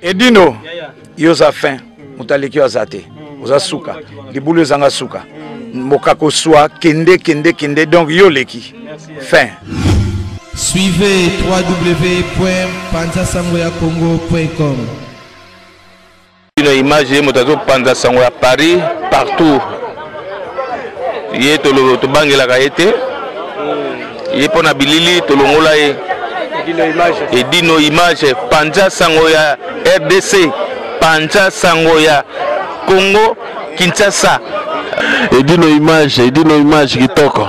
Edino, yoza fin, mutaleki azate, oza suka, libulu zanga suka, mokako soa, kende, donc yoleki, fin. Suivez www.panzasangoyacongo.com. Une image motazo Panza Sangoya Paris partout. Yé tolo to bangela kaete. Yé pona bilili tolongola ye. Edino image Panza Sangoya RDC, Panza Sangoya Congo Kinshasa. Edino image kitoko.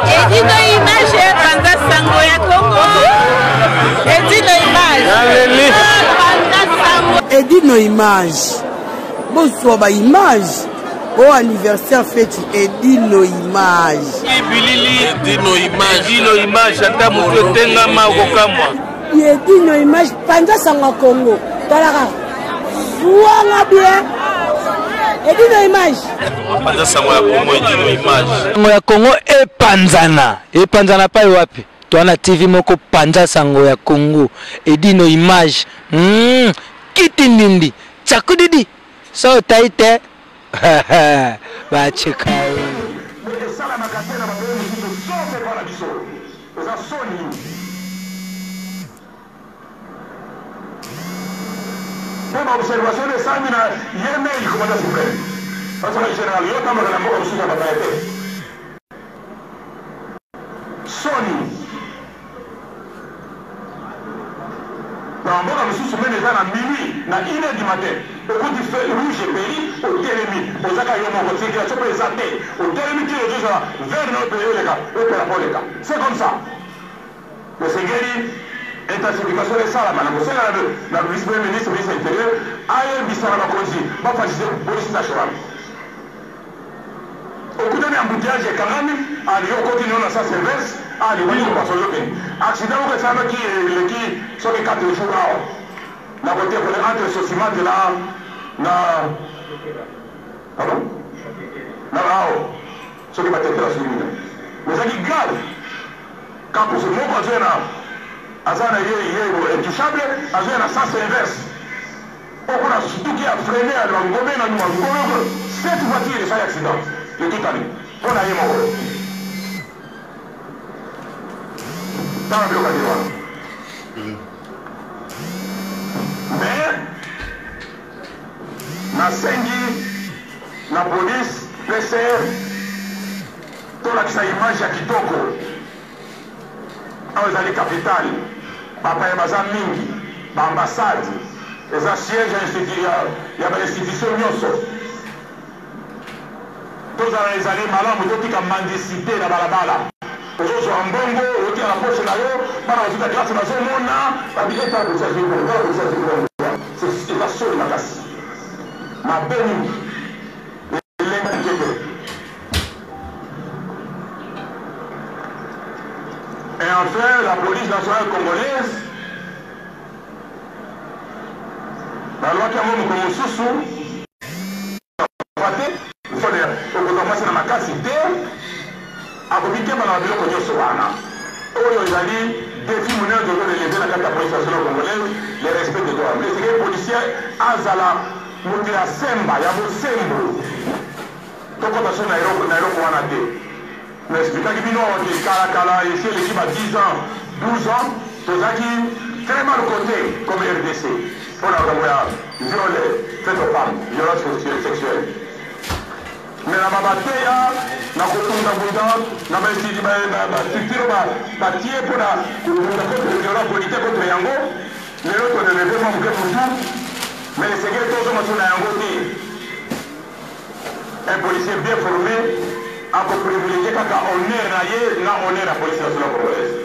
Edino image Panza Sangoya Congo. Edino image. Edino image. Bonsoir ba image. Au anniversaire fête Edino image. Edino image ata moto tenga makokamwa. Edino image Panza Sangoya Congo. Talaka. Ouanga bien. Edino image. Panza Sangoya Congo Edino image. Sangoya Congo epanzana pa wapi? Toana TV moko Panza Sangoya Congo Edino image. Kitindindi chakudidi so taite ba cheka Pour observation de ça, il y a un mail qui commande suprême. Parce que le général, il y a un mail qui commande suprême. Sony. Dans le monde, nous sommes à minuit, à 1h du matin. Au coup du feu rouge et pays, au Télémi, aux Akayomo, aux Sécurité, aux Présentés, au Télémi qui est vers notre pays, les gars, au Pérapolica. C'est comme ça. Le Seigneur, intensification de ça, la vice-premier ministre, ministre intérieur, ailleurs, Bissara Makonzi, va faciliter police nationale. Au coup d'un embouteillage, il y a quand même, à Lyon, continuons dans sa service. Ah, les voyous pas sur le pays. Accident où ça qui sont les 4 jours là. La côté pour entre ce ciment de là. Pardon? Là-haut. Ce qui va être là sur lui. Mais ça qui grave. Quand pour ce mot qu'on dit là, Azana est intouchable, Azana sens inverse. On a surtout qui a freiné à l'engomé dans nous. Cette voiture est sans accident. Le tout année. On a eu mon dans le Côte d'Ivoire. Mais, la Sengi, la police, PCR, tout la image à Kitoko, dans les capitales, papa et Bazan Mingi, l'ambassade, les sièges, il y a des institutions. Tous les années, malins, vous dites qu'à mendicité, la balabala. Aujourd'hui, en Bongo, au tir à la poche, là, par la classe, dans un monde, la billet à c'est la seule la casse. Ma belle, et enfin, la police nationale congolaise, la loi qui a mon comme sous-sous, il faut commencer dans ma casse, a comité par la ville de Sowana. Aujourd'hui, défi monnaie de relever la carte de police nationale congolaise, le respect des droits. Mais les policiers, Azala, Moutila Semba, Yabo Sembo, Tokotation Nairo Wanade. Mais c'est quand il y a Kala, ici l'équipe a 10 ans, 12 ans, tout ça qui très mal côté comme RDC. Pour la violer, fait aux femmes, violence sexuelle. Mais la babateya, la kotunda boudan, la structure bâtie pour la violence politique contre Yango, mais l'autre ne veut pas bouger pour tout, mais c'est que tous les gens Yango dit. Un policier bien formé, a privilégié quand on est raillé, là on est la police nationale congolaise.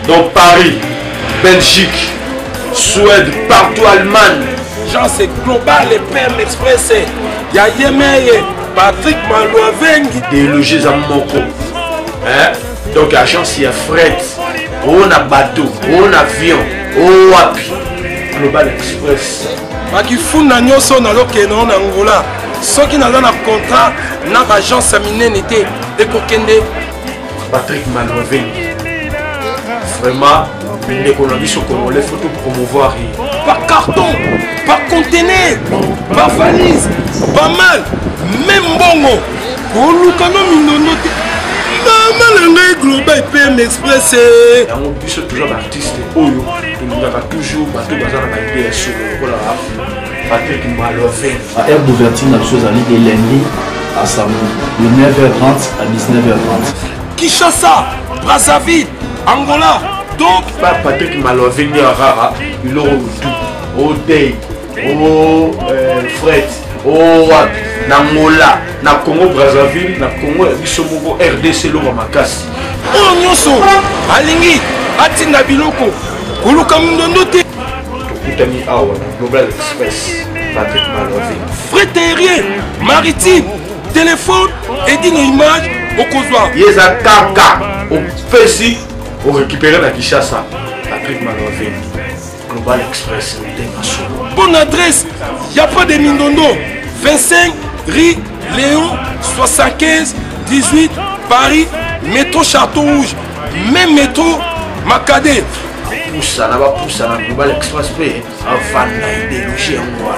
Donc Paris, Belgique, Suède, partout Allemagne. Jean, c'est global et PM Express. Il y a Yemeye, Patrick Malouavengi. Des logis à Moko. Hein? Donc agence, il y a fret, on a bateau, on a avion, on a Global Express. Qui font na nyoso na lokeno en Angola. Ceux qui n'ont pas de contrat, n'a agence à n'était et kokende. Patrick Malouavengi. Vraiment, une économie sur Congolais, il faut tout promouvoir. Par carton, par conteneur, par valise, pas mal, même bongo. Pour nous, quand nous Maman, Global PM Express. On puisse toujours l'artiste Oyo. Il nous a toujours battu dans la idée sur le Patrick Malouavengi. À aire d'ouverture, la chose à l'idée lundi à samedi, de 9h30 à 19h30. Kinshasa, Brazzaville, Angola. Donc, Patrick Malouavengi à Rara, il aura tout. Au Day, au Fred, au Angola, na Congo Brazzaville, na Congo Bisomoko, RDC Loma Makasi. Oh nyonso, alingi, atinda biloko, koluka mundondo te. Tokutami awa, Global Express, Patrick Malouavengi. Fret aérien, maritime, téléphone, édine image, au Kozwa. Yeza kaka, au Fessi, au récupérer la Kinshasa, Patrick Malouavengi. Global Express, bonne adresse, il n'y a pas de Mindondo. 25 rue Léon 75 18 Paris, métro Château Rouge, même métro Macadé. Poussa, là bas poussa, là Global Express P, avant d'idéologie en moi.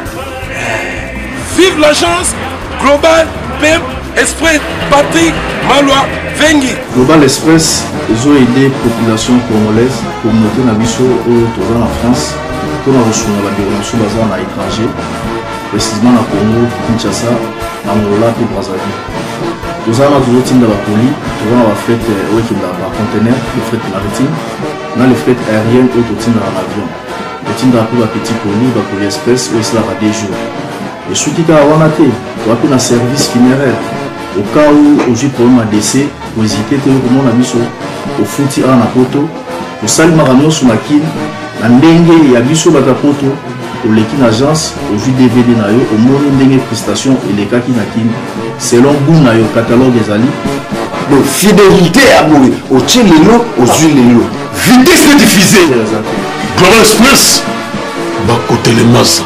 Vive l'agence Global PM Express Patrick Malouavengi. Global Express, ils ont aidé la population congolaise pour monter dans en France, pour la développement basée à l'étranger, précisément à Congo, Kinshasa, Angola et Brazzaville. Nous avons toujours la poli, nous avons la fret conteneur, le fret maritime, nous avons le fret aérien et nous avons l'avion. Nous avons la petite poli, la poli express, où il y a des jours. Et ce qui est à un service funéraire. Au cas où j'ai problème à décès, pour hésiter, comment on a mis au fouti à la poto, au salimaranon sur la kin, la dengue et à biso batapoto, au l'équipe agence, au jus DVD nayo, au mono dengue prestation et les cas qui n'a kin, selon goût nayo catalogue des alliés. Donc fidélité à mourir, au tchelelo, aux huiles. Vitesse de diffuser. Global Express, bah côté les masses.